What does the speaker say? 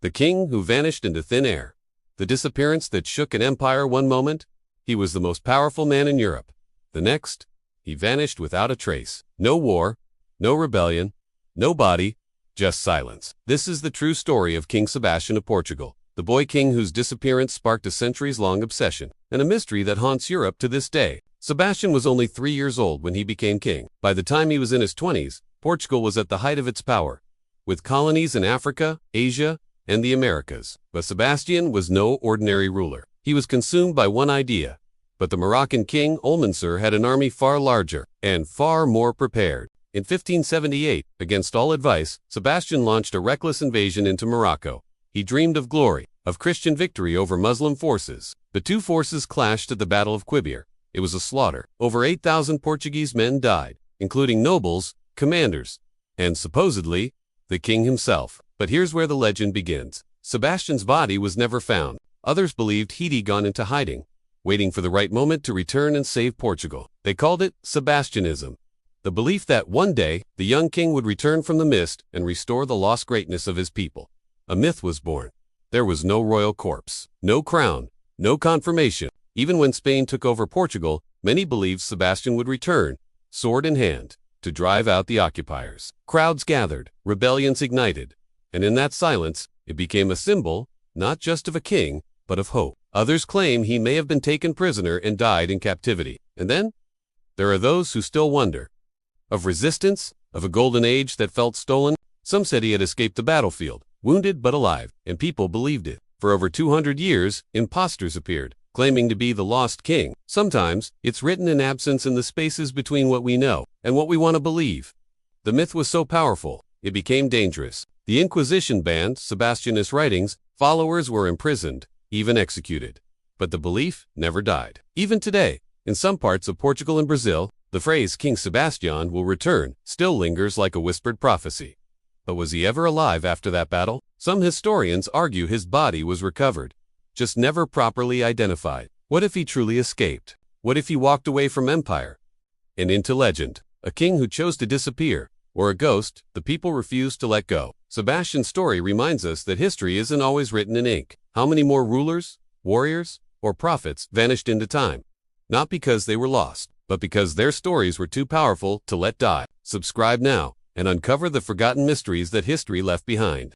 The king who vanished into thin air. The disappearance that shook an empire one moment. He was the most powerful man in Europe. The next, he vanished without a trace. No war, no rebellion, no body, just silence. This is the true story of King Sebastian of Portugal, the boy king whose disappearance sparked a centuries-long obsession, and a mystery that haunts Europe to this day. Sebastian was only 3 years old when he became king. By the time he was in his 20s, Portugal was at the height of its power, with colonies in Africa, Asia, and the Americas. But Sebastian was no ordinary ruler. He was consumed by one idea. But the Moroccan king, Almansor, had an army far larger and far more prepared. In 1578, against all advice, Sebastian launched a reckless invasion into Morocco. He dreamed of glory, of Christian victory over Muslim forces. The two forces clashed at the Battle of Quibir. It was a slaughter. Over 8,000 Portuguese men died, including nobles, commanders, and supposedly, the king himself. But here's where the legend begins. Sebastian's body was never found. Others believed he'd gone into hiding, waiting for the right moment to return and save Portugal. They called it Sebastianism, the belief that one day, the young king would return from the mist and restore the lost greatness of his people. A myth was born. There was no royal corpse, no crown, no confirmation. Even when Spain took over Portugal, many believed Sebastian would return, sword in hand, to drive out the occupiers. Crowds gathered, rebellions ignited, and in that silence, it became a symbol, not just of a king, but of hope. Others claim he may have been taken prisoner and died in captivity. And then, there are those who still wonder. Of resistance, of a golden age that felt stolen. Some said he had escaped the battlefield, wounded but alive, and people believed it. For over 200 years, imposters appeared, claiming to be the lost king. Sometimes, it's written in absence in the spaces between what we know and what we want to believe. The myth was so powerful, it became dangerous. The Inquisition banned Sebastianist writings, followers were imprisoned, even executed. But the belief never died. Even today, in some parts of Portugal and Brazil, the phrase King Sebastian will return still lingers like a whispered prophecy. But was he ever alive after that battle? Some historians argue his body was recovered, just never properly identified. What if he truly escaped? What if he walked away from empire and into legend? A king who chose to disappear, or a ghost the people refused to let go. Sebastian's story reminds us that history isn't always written in ink. How many more rulers, warriors, or prophets vanished into time? Not because they were lost, but because their stories were too powerful to let die. Subscribe now and uncover the forgotten mysteries that history left behind.